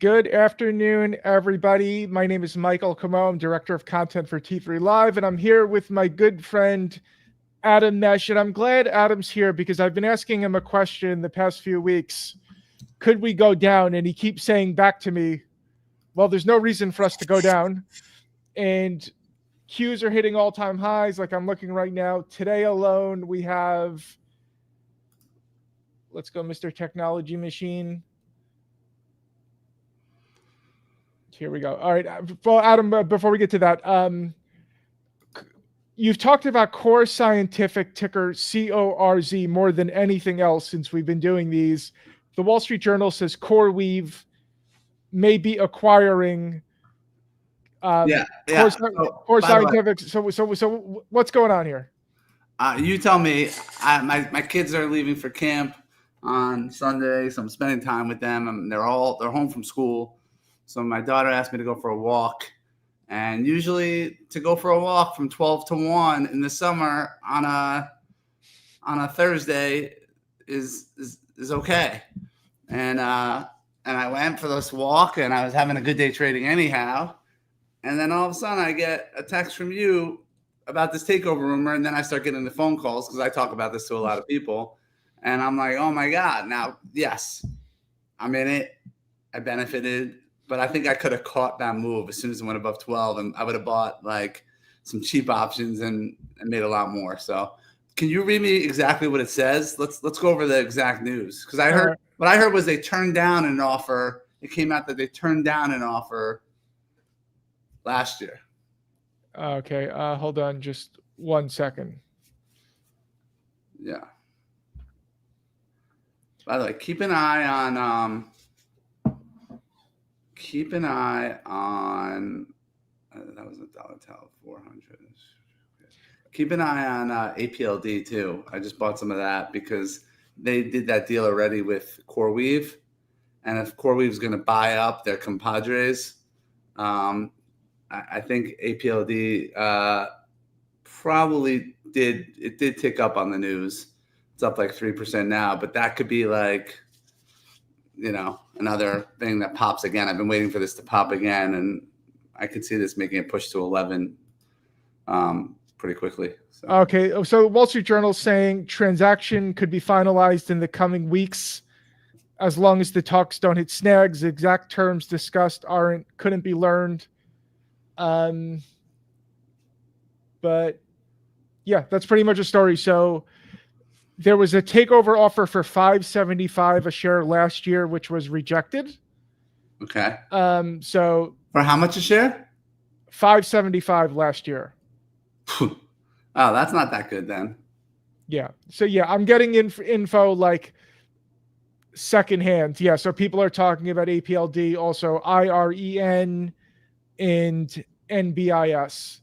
Good afternoon, everybody. My name is Michael Camo. I'm Director of Content for T3 Live, and I'm here with my good friend, Adam Mesh. And I'm glad Adam's here because I've been asking him a question the past few weeks. Could we go down? And he keeps saying back to me, well, there's no reason for us to go down. And Qs are hitting all-time highs like I'm looking right now. Today alone, we have, let's go, Mr. Technology Machine. Here we go. All right. Well, Adam, before we get to that, you've talked about Core Scientific, ticker CORZ, more than anything else since we've been doing these. The Wall Street Journal says CoreWeave may be acquiring Core Scientific. So what's going on here? You tell me. My kids are leaving for camp on Sunday, so I'm spending time with them. They're home from school. So my daughter asked me to go for a walk, and usually to go for a walk from 12 to 1 in the summer on a Thursday is okay. And I went for this walk, and I was having a good day trading anyhow. And then all of a sudden I get a text from you about this takeover rumor, and then I start getting the phone calls because I talk about this to a lot of people. And I'm like, oh my God. Now, yes, I'm in it. I benefited. But I think I could have caught that move as soon as it went above 12, and I would have bought like some cheap options and made a lot more. So, can you read me exactly what it says? Let's go over the exact news, because what I heard was they turned down an offer. It came out that they turned down an offer last year. Okay, hold on just 1 second. Yeah. By the way, keep an eye on. That was a dollar tell 400. Keep an eye on APLD too. I just bought some of that because they did that deal already with CoreWeave, and if CoreWeave's going to buy up their compadres, I think APLD probably did tick up on the news. It's up like 3% now, but that could be like, another thing that pops again. I've been waiting for this to pop again, and I could see this making a push to 11 pretty quickly. So. Okay, so Wall Street Journal saying transaction could be finalized in the coming weeks as long as the talks don't hit snags. Exact terms discussed couldn't be learned. But yeah, that's pretty much a story. So there was a takeover offer for $5.75 a share last year, which was rejected. Okay. So for how much a share? $5.75 last year. Oh, that's not that good then. Yeah. So yeah, I'm getting info like secondhand. Yeah. So people are talking about APLD, also IREN and NBIS.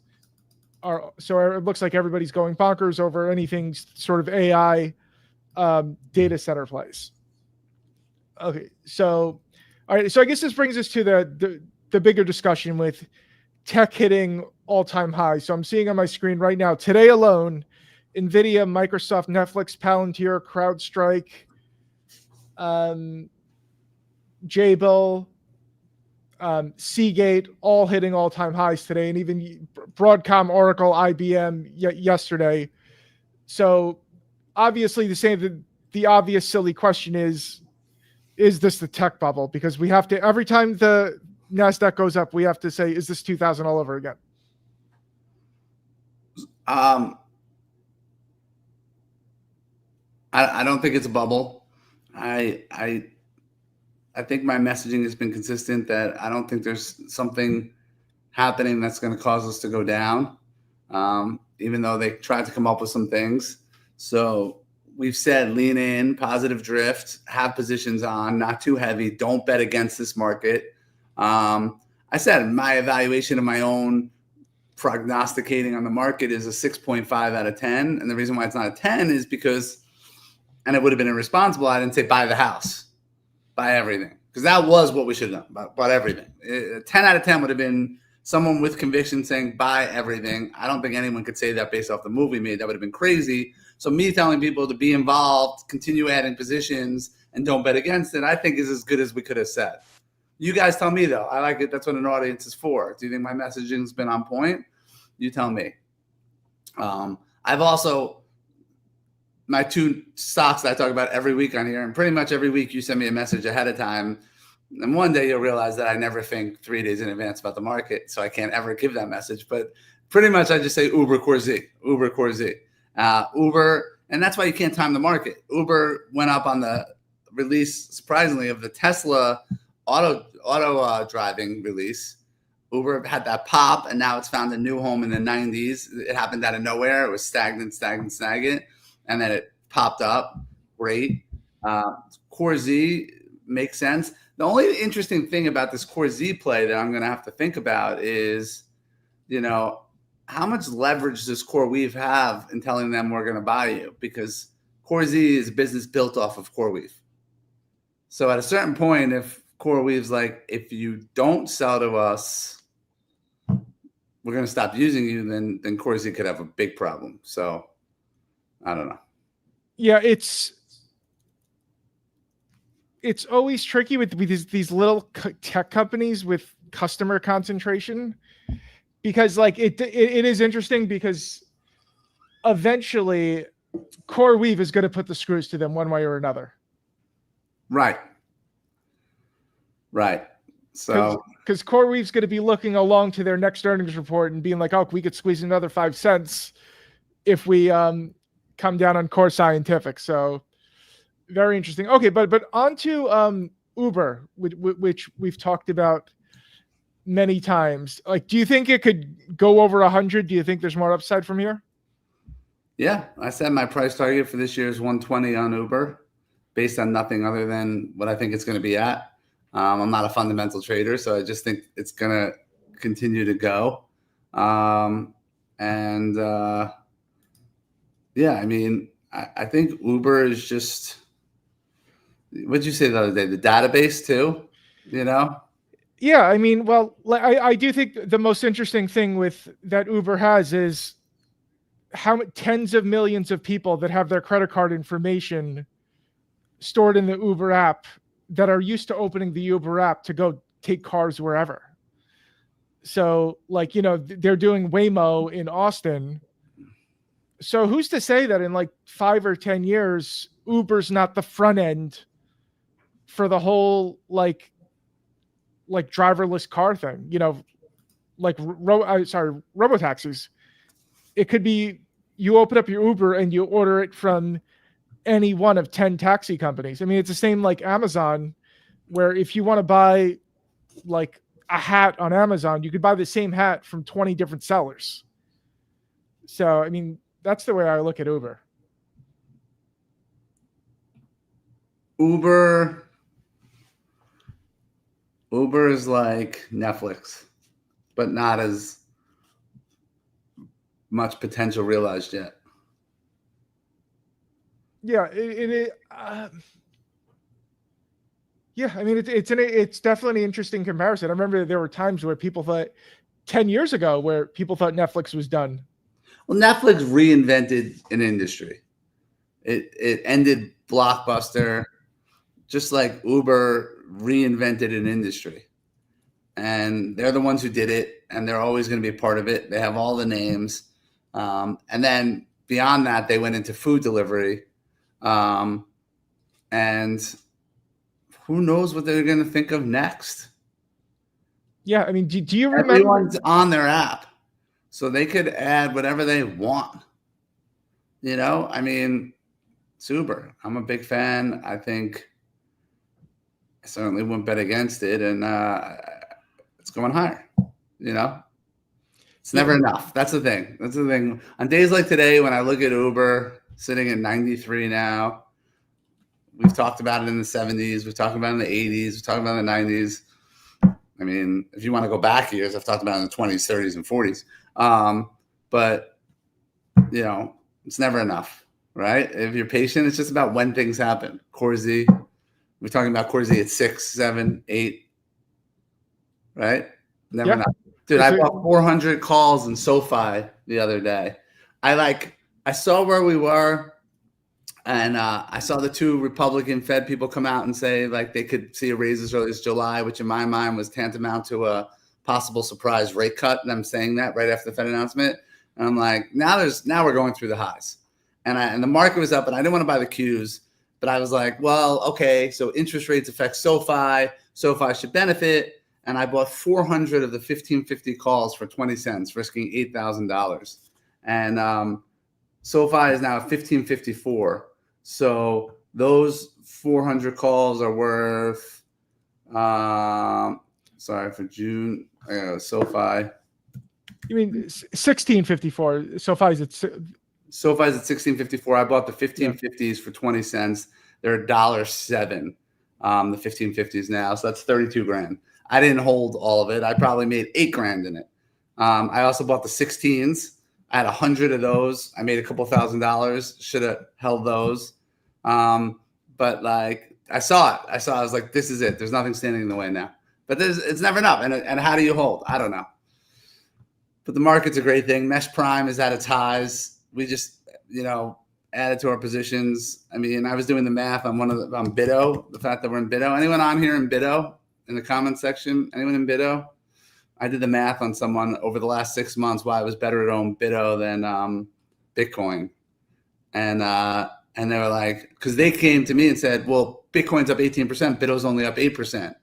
So it looks like everybody's going bonkers over anything sort of AI data center place. Okay, so all right, so I guess this brings us to the bigger discussion with tech hitting all-time highs. So I'm seeing on my screen right now, today alone, Nvidia, Microsoft, Netflix, Palantir, CrowdStrike, Jabil, Seagate, all hitting all-time highs today, and even Broadcom, Oracle, IBM yesterday. So obviously the obvious silly question is this the tech bubble? Because we have to, every time the Nasdaq goes up, we have to say, is this 2000 all over again? I don't think it's a bubble. I think my messaging has been consistent that I don't think there's something happening that's going to cause us to go down, even though they tried to come up with some things. So we've said lean in, positive drift, have positions on, not too heavy, don't bet against this market. I said my evaluation of my own prognosticating on the market is a 6.5 out of 10. And the reason why it's not a 10 is because, and it would have been irresponsible, I didn't say buy the house. Buy everything, because that was what we should have done. Bought everything. 10 out of 10 would have been someone with conviction saying buy everything. I don't think anyone could say that based off the move we made. That would have been crazy. So me telling people to be involved, continue adding positions, and don't bet against it, I think is as good as we could have said. You guys tell me though. I like it. That's what an audience is for. Do you think my messaging's been on point? You tell me. I've also, my two stocks that I talk about every week on here, and pretty much every week you send me a message ahead of time. And one day you'll realize that I never think 3 days in advance about the market, so I can't ever give that message. But pretty much I just say Uber Core Z, Uber Core Z. Uber, and that's why you can't time the market. Uber went up on the release, surprisingly, of the Tesla auto driving release. Uber had that pop, and now it's found a new home in the 90s. It happened out of nowhere. It was stagnant, and then it popped up. Great. Core Z makes sense. The only interesting thing about this Core Z play that I'm going to have to think about is, how much leverage does CoreWeave have in telling them we're going to buy you? Because Core Z is a business built off of CoreWeave. So at a certain point, if CoreWeave's like, if you don't sell to us, we're going to stop using you, then Core Z could have a big problem. So I don't know. Yeah, it's always tricky with these little tech companies with customer concentration, because like it is interesting because eventually CoreWeave is going to put the screws to them one way or another. Right. So because CoreWeave's going to be looking along to their next earnings report and being like, oh, we could squeeze another 5 cents if we come down on Core Scientific. So very interesting. Okay, but on to Uber, which we've talked about many times. Like, do you think it could go over 100? Do you think there's more upside from here? Yeah, I said my price target for this year is 120 on Uber, based on nothing other than what I think it's going to be at. I'm not a fundamental trader, so I just think it's going to continue to go. Yeah, I mean, I think Uber is just, what'd you say the other day? The database too, Yeah, I mean, well, I do think the most interesting thing with that Uber has is how tens of millions of people that have their credit card information stored in the Uber app that are used to opening the Uber app to go take cars wherever. So like, they're doing Waymo in Austin. So who's to say that in like 5 or 10 years, Uber's not the front end for the whole like driverless car thing, like robotaxis. It could be you open up your Uber and you order it from any one of 10 taxi companies. I mean, it's the same like Amazon, where if you want to buy like a hat on Amazon, you could buy the same hat from 20 different sellers. So, I mean, that's the way I look at Uber. Uber is like Netflix, but not as much potential realized yet. Yeah, yeah, I mean, it's definitely an interesting comparison. I remember there were times where people thought 10 years ago where people thought Netflix was done. Well, Netflix reinvented an industry. It ended Blockbuster, just like Uber reinvented an industry. And they're the ones who did it, and they're always going to be a part of it. They have all the names. And then beyond that, they went into food delivery. And who knows what they're going to think of next? Yeah, I mean, do you remember? Everyone's on their app, so they could add whatever they want. I mean, it's Uber. I'm a big fan. I think I certainly wouldn't bet against it, and it's going higher. It's never enough. That's the thing. On days like today, when I look at Uber sitting at 93 now, we've talked about it in the 70s. We've talked about it in the 80s. We've talked about it in the 90s. I mean, if you want to go back years, I've talked about it in the 20s, 30s, and 40s. But, it's never enough, right? If you're patient, it's just about when things happen. Core Z, we're talking about Core Z at 6, 7, 8, right? Never enough. Dude, I bought 400 calls in SoFi the other day. I saw where we were And I saw the two Republican Fed people come out and say like they could see a raise as early as July, which in my mind was tantamount to a possible surprise rate cut. And I'm saying that right after the Fed announcement. And I'm like, now we're going through the highs. And the market was up, and I didn't want to buy the Qs, but I was like, well, okay, so interest rates affect SoFi. SoFi should benefit. And I bought 400 of the 1550 calls for 20 cents, risking $8,000. And SoFi is now at 1554. So those 400 calls are worth, sorry, for June, SoFi. You mean 1654? SoFi's at SoFi's at 1654. I bought the 1550s for 20 cents. They're $1.07, the 1550s now. So that's 32 grand. I didn't hold all of it. I probably made 8 grand in it. I also bought the 16s. I had 100 of those. I made a couple $1,000. Should have held those. But like I saw it. I was like, this is it. There's nothing standing in the way now. But it's never enough. And how do you hold? I don't know. But the market's a great thing. Mesh Prime is at its highs. We just, added to our positions. I mean, I was doing the math on on BITO, the fact that we're in BITO. Anyone on here in BITO in the comment section? Anyone in BITO? I did the math on someone over the last 6 months why it was better to own BITO than Bitcoin. And they were like, because they came to me and said, well, Bitcoin's up 18%, BITO's only up 8%.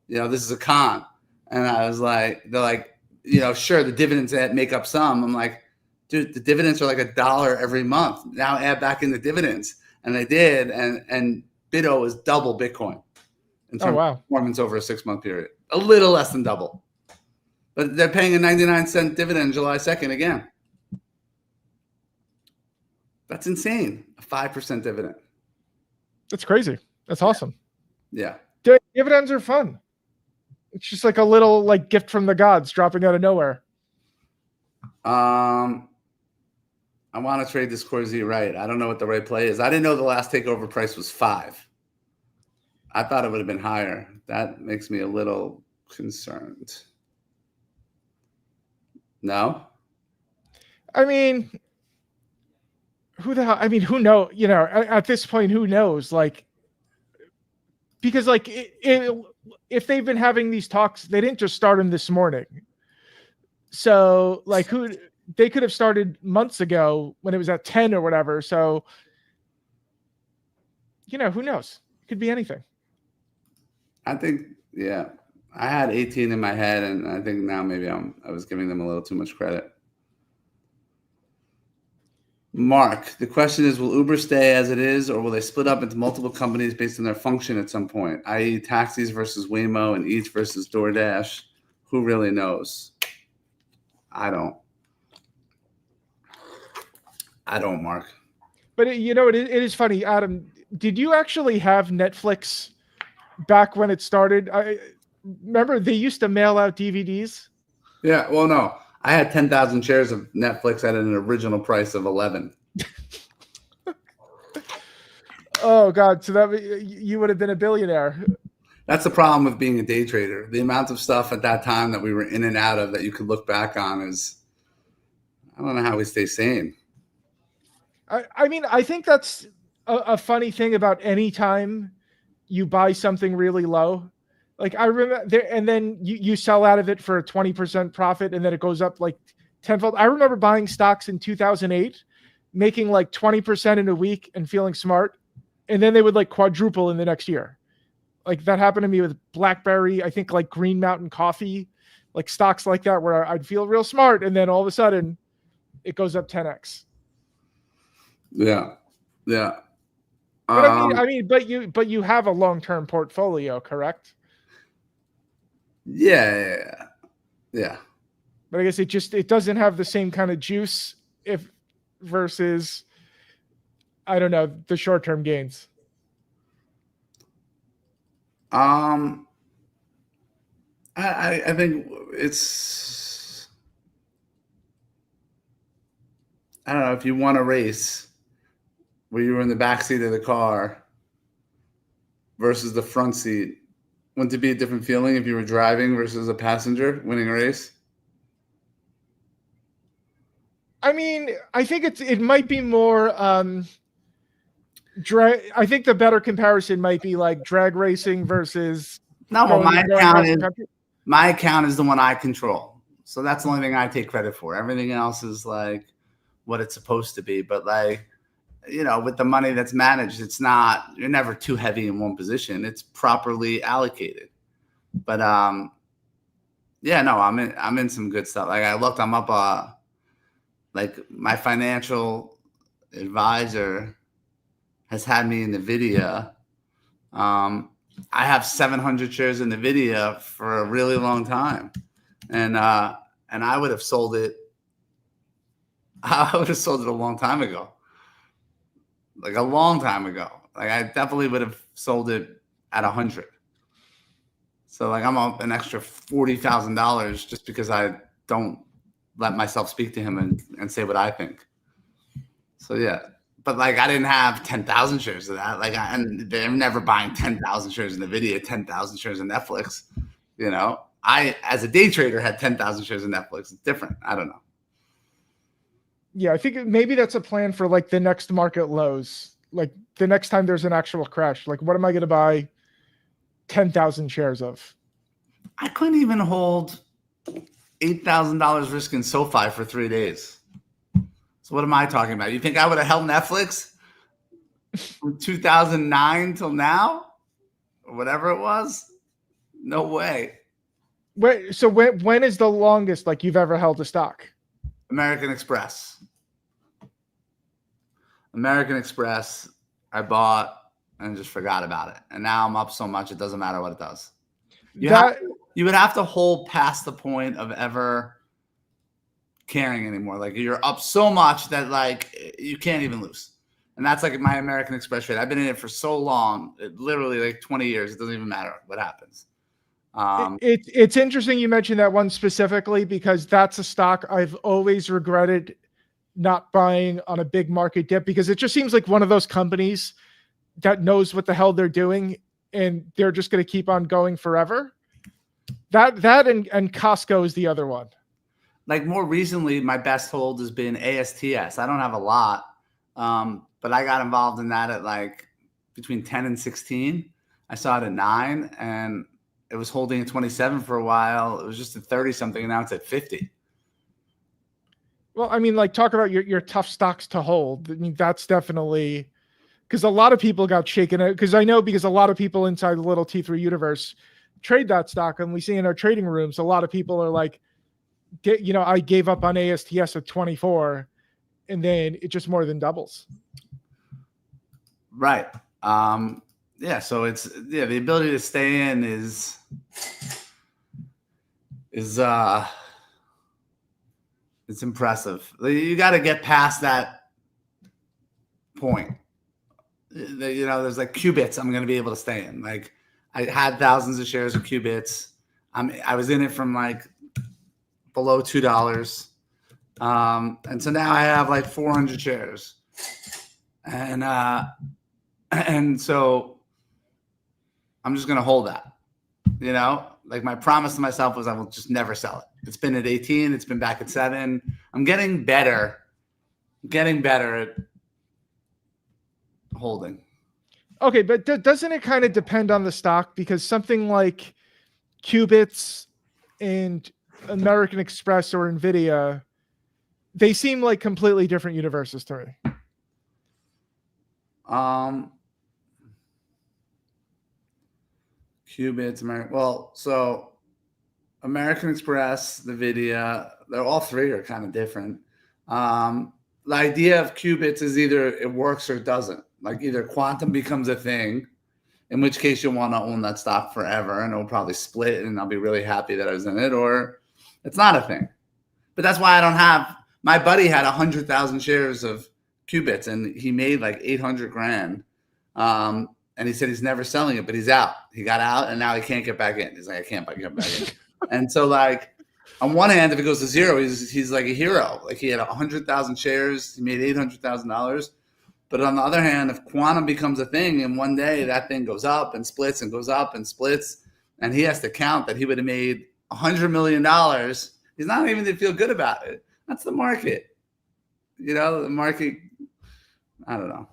This is a con. And I was like, they're like, sure, the dividends that make up some. I'm like, dude, the dividends are like $1 every month. Now add back in the dividends. And they did. And BITO is double Bitcoin in terms of performance over a 6-month period. A little less than double. But they're paying a 99-cent dividend July 2nd again. That's insane. A 5% dividend. That's crazy. That's awesome. Yeah. Dividends are fun. It's just like a little gift from the gods dropping out of nowhere. I want to trade this Corsi right. I don't know what the right play is. I didn't know the last takeover price was 5. I thought it would have been higher. That makes me a little concerned. No? I mean, who the hell? I mean, who knows? At this point, who knows? Because if they've been having these talks, they didn't just start them this morning. So they could have started months ago when it was at 10 or whatever. So, who knows? It could be anything. I think, yeah. I had 18 in my head, and I think now maybe I was giving them a little too much credit. Mark, the question is, will Uber stay as it is, or will they split up into multiple companies based on their function at some point, i.e. taxis versus Waymo and Eats versus DoorDash? Who really knows? I don't, Mark. But it is funny, Adam. Did you actually have Netflix back when it started? I remember they used to mail out DVDs. Yeah, well, no. I had 10,000 shares of Netflix at an original price of 11. Oh God! So that you would have been a billionaire. That's the problem with being a day trader. The amount of stuff at that time that we were in and out of that you could look back on is, I don't know how we stay sane. I mean, I think that's a funny thing about any time you buy something really low. I remember there, and then you sell out of it for a 20% profit, and then it goes up tenfold. I remember buying stocks in 2008, making 20% in a week and feeling smart, and then they would quadruple in the next year. That happened to me with BlackBerry. I think Green Mountain Coffee, stocks like that, where I'd feel real smart, and then all of a sudden, it goes up 10x. Yeah. But you have a long-term portfolio, correct? Yeah. But I guess it doesn't have the same kind of juice versus, I don't know, the short-term gains. I think it's, I don't know, if you won a race where you were in the back seat of the car versus the front seat, wouldn't it be a different feeling if you were driving versus a passenger winning a race? I mean, I think it might be more I think the better comparison might be like drag racing versus No, well, going across the country. my account is the one I control. So that's the only thing I take credit for. Everything else is like what it's supposed to be. But like, you know, with the money that's managed, you're never too heavy in one position. It's properly allocated. But yeah, no, I'm in some good stuff. Like I'm up like my financial advisor has had me in Nvidia. I have 700 shares in Nvidia for a really long time, and I would have sold it. I would have sold it a long time ago, like a long time ago. Like I definitely would have sold it at 100. So like I'm up an extra $40,000 just because I don't let myself speak to him and say what I think. So yeah. But like I didn't have 10,000 shares of that. Like and they're never buying 10,000 shares in Nvidia, 10,000 shares in Netflix. You know, I as a day trader had 10,000 shares in Netflix. It's different. I don't know. Yeah, I think maybe that's a plan for like the next market lows. Like the next time there's an actual crash. Like what am I going to buy 10,000 shares of? I couldn't even hold $8,000 risk in SoFi for 3 days. So what am I talking about? You think I would have held Netflix from 2009 till now, or whatever it was? No way. Wait, so when is the longest like you've ever held a stock? American Express. American Express, I bought and just forgot about it, and now I'm up so much it doesn't matter what it does. You would have to hold past the point of ever caring anymore. Like you're up so much that like you can't even lose. And that's like my American Express trade. I've been in it for so long, literally like 20 years. It doesn't even matter what happens. It's interesting you mentioned that one specifically because that's a stock I've always regretted not buying on a big market dip because it just seems like one of those companies that knows what the hell they're doing and they're just going to keep on going forever. That and Costco is the other one. Like more recently, my best hold has been ASTS. I don't have a lot, but I got involved in that at like between 10 and 16. I saw it at 9, and it was holding at 27 for a while. It was just at 30 something, and now it's at 50. Well, I mean, like talk about your tough stocks to hold. I mean, that's definitely because a lot of people got shaken out. Because I know because a lot of people inside the little T3 universe trade that stock, and we see in our trading rooms, a lot of people are like, you know, I gave up on ASTS at 24, and then it just more than doubles. Right. Yeah. So it's the ability to stay in is it's impressive. You got to get past that point. You know, there's like qubits I'm going to be able to stay in. Like I had thousands of shares of qubits. I was in it from like below $2. And so now I have like 400 shares. And so I'm just going to hold that, you know, like my promise to myself was I will just never sell it. It's been at 18. It's been back at 7. I'm getting better at holding. Okay. But doesn't it kind of depend on the stock? Because something like qubits and American Express or Nvidia, they seem like completely different universes to me. Qubits, well, so American Express, Nvidia, they're all three are kind of different. The idea of qubits is either it works or it doesn't. Like either quantum becomes a thing, in which case you'll want to own that stock forever and it'll probably split and I'll be really happy that I was in it, or it's not a thing. But that's why I don't have, my buddy had 100,000 shares of qubits and he made like 800 grand. And he said he's never selling it, but he's out. He got out and now he can't get back in. He's like, I can't get back in. And so like on one hand, if it goes to zero, he's like a hero. Like he had 100,000 shares, he made $800,000. But on the other hand, if quantum becomes a thing and one day that thing goes up and splits and goes up and splits, and he has to count that he would have made $100 million, he's not even to feel good about it. That's the market. You know, the market, I don't know.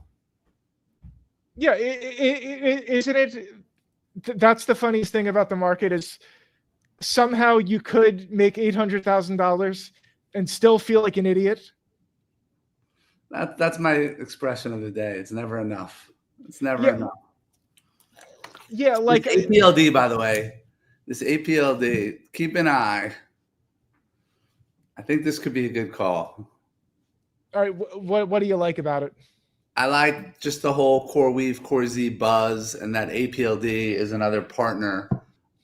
Yeah, isn't it? That's the funniest thing about the market is somehow you could make $800,000 and still feel like an idiot. That's my expression of the day. It's never enough. It's never Yeah, enough. yeah, This like APLD, by the way, this APLD, keep an eye. I think this could be a good call. all right, what do you like about it? I like just the whole CoreWeave, CoreZ buzz, and that APLD is another partner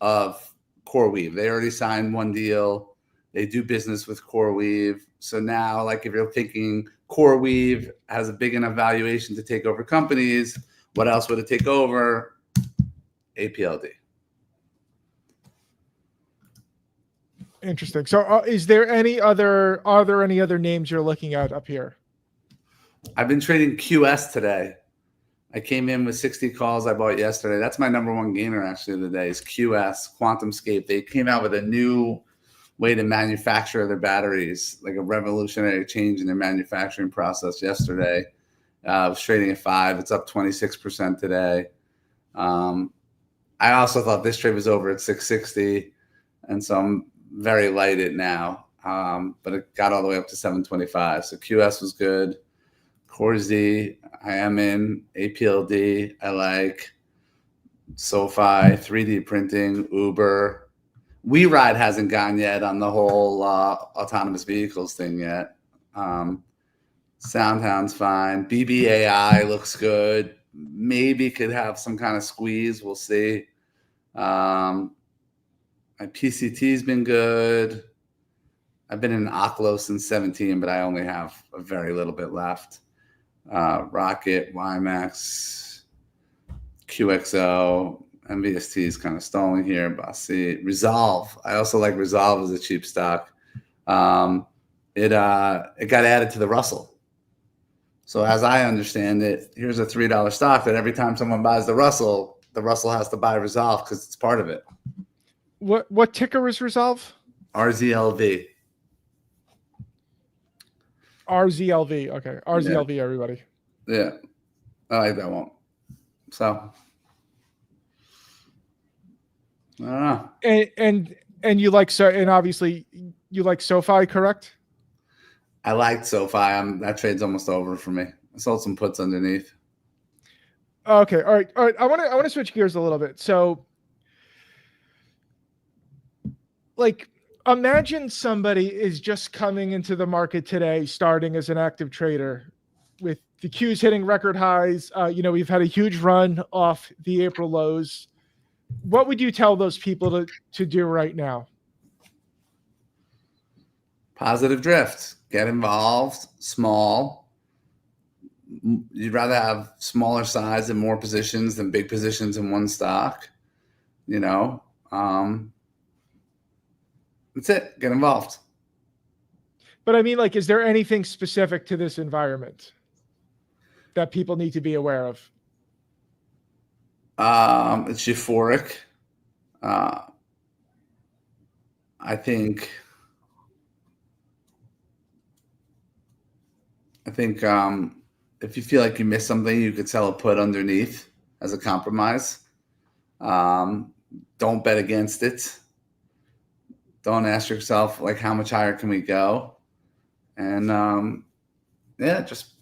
of CoreWeave. They already signed one deal. They do business with CoreWeave. So now, like if you're thinking CoreWeave has a big enough valuation to take over companies, what else would it take over? APLD. Interesting. So, is there any other? Are there any other names you're looking at up here? I've been trading QS today. I came in with 60 calls I bought yesterday. That's my number one gainer actually of the day is QS, QuantumScape. They came out with a new way to manufacture their batteries, like a revolutionary change in their manufacturing process yesterday. I was trading at 5. It's up 26% today. I also thought this trade was over at 660, and so I'm very light it now. But it got all the way up to 725. So QS was good. CoreZ, I am in. APLD, I like. SoFi, 3D printing, Uber. WeRide hasn't gone yet on the whole autonomous vehicles thing yet. SoundHound's fine. BBAI looks good. Maybe could have some kind of squeeze. We'll see. My PCT's been good. I've been in Oklo since 17, but I only have a very little bit left. Rocket, YMAX, QXO, MVST is kind of stalling here. Bossy, Resolve. I also like Resolve as a cheap stock. It got added to the Russell. So as I understand it, here's a $3 stock that every time someone buys the Russell has to buy Resolve because it's part of it. What ticker is Resolve? RZLV. RZLV. Okay, RZLV. Yeah. Everybody. Yeah, I like that one. So I don't know. And you like and obviously you like SoFi, correct? I liked SoFi. That trade's almost over for me. I sold some puts underneath. Okay, all right. I want to switch gears a little bit. So, like, imagine somebody is just coming into the market today, starting as an active trader, with the Qs hitting record highs. We've had a huge run off the April lows. What would you tell those people to do right now? Positive drift. Get involved. Small. You'd rather have smaller size and more positions than big positions in one stock. That's it. Get involved. But I mean, like, is there anything specific to this environment that people need to be aware of? It's euphoric. I think if you feel like you missed something, you could sell a put underneath as a compromise. Don't bet against it. Don't ask yourself, like, how much higher can we go? And just,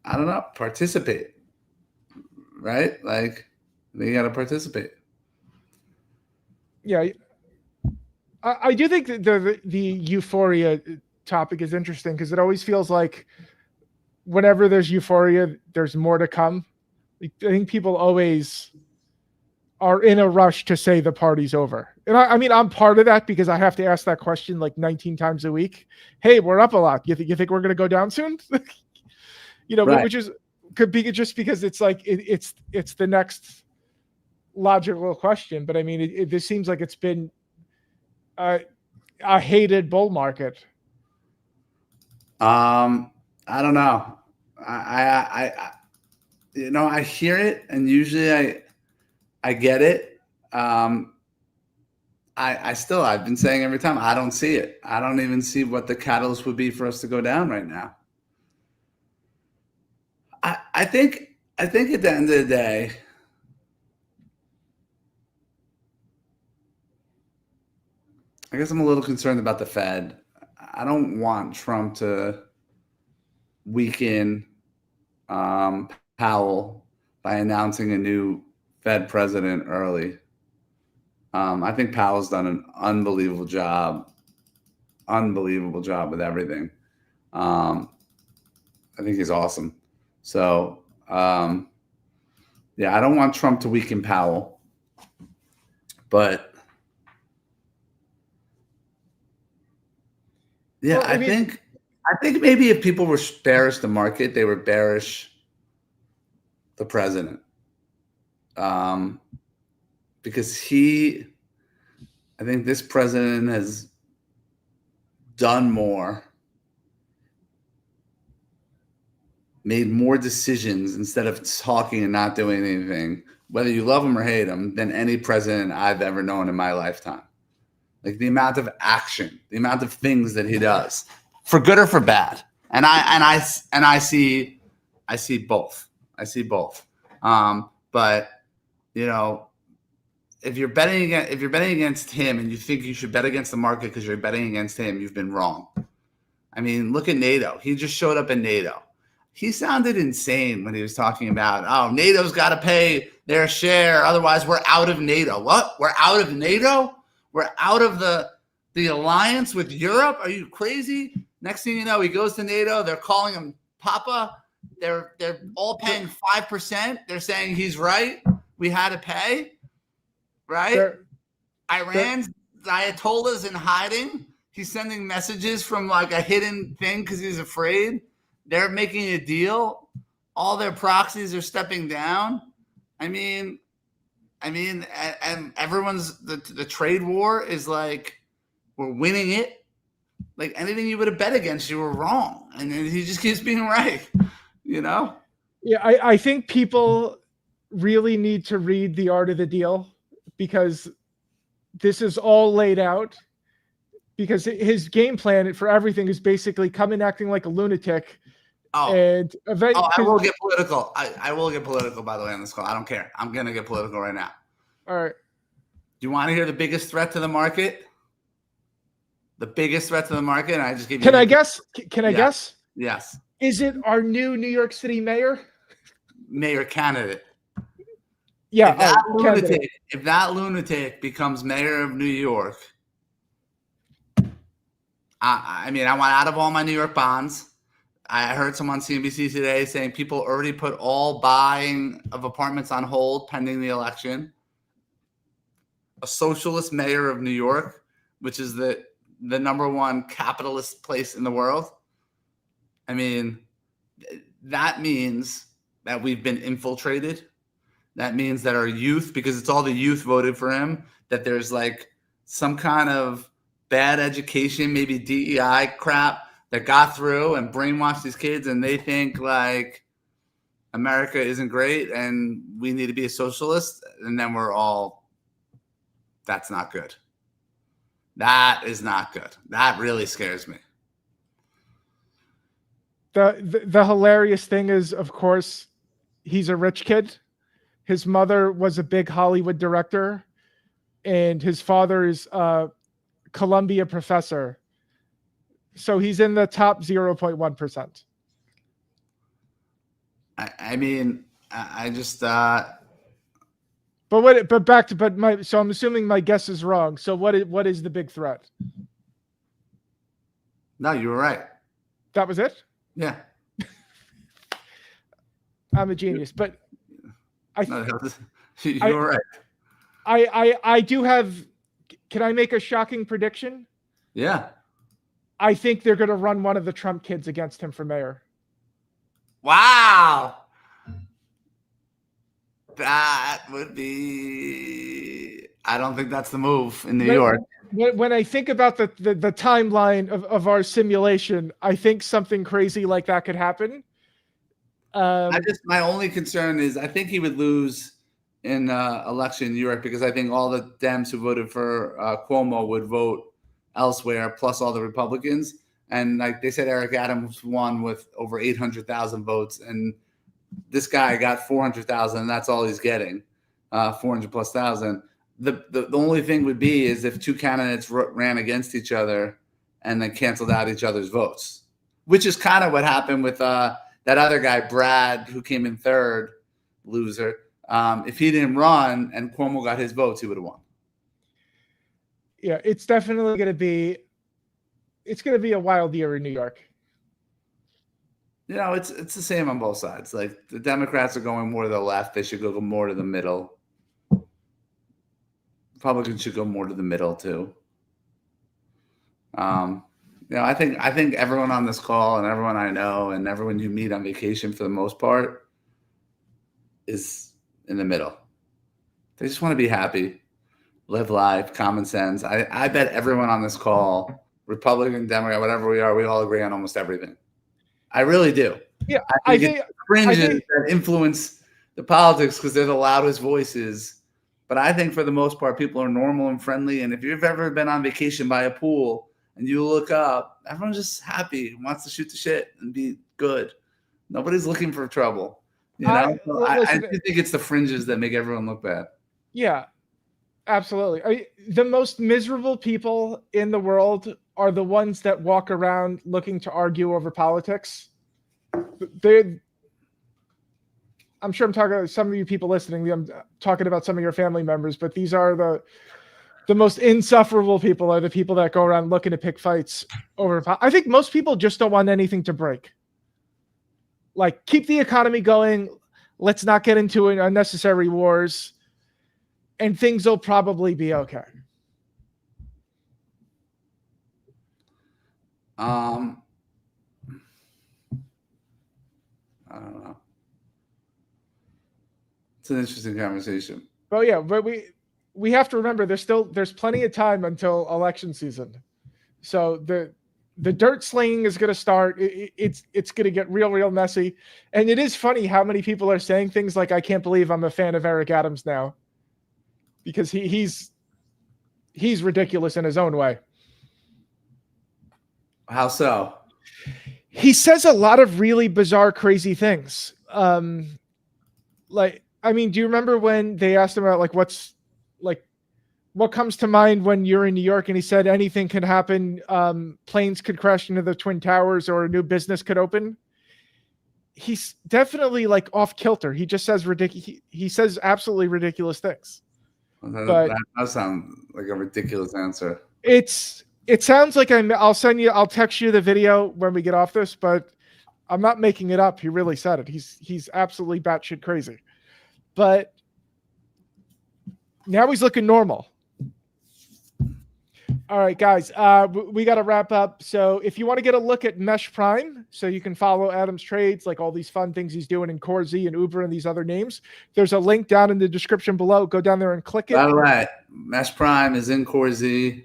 I don't know, participate. Right? Like, you got to participate. Yeah. I do think that the euphoria topic is interesting because it always feels like whenever there's euphoria, there's more to come. I think people always are in a rush to say the party's over. And I mean, I'm part of that because I have to ask that question like 19 times a week. Hey, we're up a lot. You think we're going to go down soon? Right. Which could be just because it's like, it's the next logical question. But I mean, this seems like it's been a hated bull market. I don't know. I hear it, and usually I get it. I've been saying every time, I don't see it. I don't even see what the catalyst would be for us to go down right now. I think I think at the end of the day, I guess I'm a little concerned about the Fed. I don't want Trump to weaken Powell by announcing a new Fed president early. I think Powell's done an unbelievable job with everything. I think he's awesome. So, yeah, I don't want Trump to weaken Powell, but yeah, Well, I think maybe if people were bearish the market, they were bearish the president, because I think this president has done more, made more decisions instead of talking and not doing anything, whether you love him or hate him, than any president I've ever known in my lifetime. Like the amount of action, the amount of things that he does, for good or for bad. And I see both. I see both. But you know, if you're betting against him and you think you should bet against the market because you're betting against him, you've been wrong. I mean, look at NATO. He just showed up in NATO. He sounded insane when he was talking about, oh, NATO's got to pay their share, otherwise we're out of NATO. What? We're out of NATO? We're out of the alliance with Europe? Are you crazy? Next thing you know, he goes to NATO. They're calling him Papa. They're all paying 5%. They're saying he's right. We had to pay, right? Iran's Ayatollah's in hiding. He's sending messages from like a hidden thing because he's afraid. They're making a deal. All their proxies are stepping down. I mean, and everyone's the trade war is like, we're winning it. Like anything you would have bet against, you were wrong, and he just keeps being right. You know? Yeah, I think people really need to read The Art of the Deal, because this is all laid out. Because his game plan for everything is basically come in acting like a lunatic. And I will get political. I will get political, by the way, on this call. I don't care. I'm going to get political right now. All right. Do you want to hear the biggest threat to the market? The biggest threat to the market? And I just give you. Can I guess? Can I guess? Yes. Is it our new New York City mayor? Mayor candidate. Yeah. If that lunatic becomes mayor of New York, I mean, I want out of all my New York bonds. I heard someone on CNBC today saying people already put all buying of apartments on hold pending the election. A socialist mayor of New York, which is the number one capitalist place in the world. I mean, that means that we've been infiltrated. That means that our youth, because it's all the youth voted for him, that there's like some kind of bad education, maybe DEI crap that got through and brainwashed these kids, and they think like America isn't great and we need to be a socialist, and then we're all, that's not good. That is not good. That really scares me. The hilarious thing is, of course, he's a rich kid. His mother was a big Hollywood director, and his father is a Columbia professor. So he's in the top 0.1%. I mean, I just. So I'm assuming my guess is wrong. So what is the big threat? No, you were right. That was it? Yeah. I'm a genius, but you were right. I do have. Can I make a shocking prediction? Yeah. I think they're going to run one of the Trump kids against him for mayor. Wow. That would be. I don't think that's the move in New York. When I think about the timeline of our simulation, I think something crazy like that could happen. My only concern is I think he would lose in election in New York, because I think all the Dems who voted for Cuomo would vote elsewhere, plus all the Republicans. And like they said, Eric Adams won with over 800,000 votes, and this guy got 400,000 and that's all he's getting, 400 plus thousand. The only thing would be is if two candidates ran against each other and then canceled out each other's votes, which is kind of what happened with that other guy, Brad, who came in third, loser. If he didn't run and Cuomo got his votes, he would have won. Yeah, it's definitely going to be a wild year in New York. You know, it's the same on both sides. Like the Democrats are going more to the left; they should go more to the middle. Republicans should go more to the middle too. You know, I think everyone on this call and everyone I know and everyone you meet on vacation for the most part is in the middle. They just want to be happy, live life, common sense. I bet everyone on this call, Republican, Democrat, whatever we are, we all agree on almost everything. I really do. Yeah, I think it's fringes that influence the politics because they're the loudest voices. But I think for the most part, people are normal and friendly. And if you've ever been on vacation by a pool and you look up, everyone's just happy, wants to shoot the shit and be good. Nobody's looking for trouble. You know, I do think it's the fringes that make everyone look bad. Yeah, absolutely. The most miserable people in the world are the ones that walk around looking to argue over politics. I'm sure I'm talking about some of you people listening. I'm talking about some of your family members, but these are the most insufferable people are the people that go around looking to pick fights over. I think most people just don't want anything to break. Like, keep the economy going. Let's not get into unnecessary wars, and things will probably be okay. I don't know. It's an interesting conversation. But yeah, but we have to remember there's plenty of time until election season. So the dirt slinging is going to start. It's going to get real messy. And it is funny how many people are saying things like, I can't believe I'm a fan of Eric Adams now. Because he's ridiculous in his own way. How so? He says a lot of really bizarre, crazy things. Like, I mean, do you remember when they asked him about what comes to mind when you're in New York? And he said anything could happen. Planes could crash into the Twin Towers or a new business could open. He's definitely like off kilter. He just says he says absolutely ridiculous things. That does sound like a ridiculous answer. It sounds like I'll text you the video when we get off this, but I'm not making it up. He really said it. He's absolutely batshit crazy. But now he's looking normal. All right, guys, we got to wrap up. So if you want to get a look at Mesh Prime, so you can follow Adam's trades, like all these fun things he's doing in CoreZ and Uber and these other names, there's a link down in the description below. Go down there and click it. All right. Mesh Prime is in CoreZ.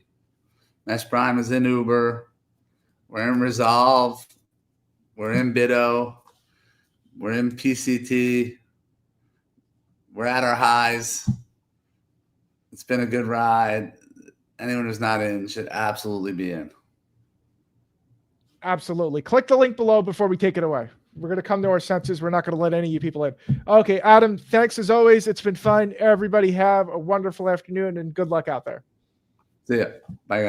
Mesh Prime is in Uber. We're in Resolve. We're in Bido. We're in PCT. We're at our highs. It's been a good ride. Anyone who's not in should absolutely be in. Absolutely. Click the link below before we take it away. We're going to come to our senses. We're not going to let any of you people in. Okay, Adam, thanks as always. It's been fun. Everybody have a wonderful afternoon and good luck out there. See ya. Bye, guys.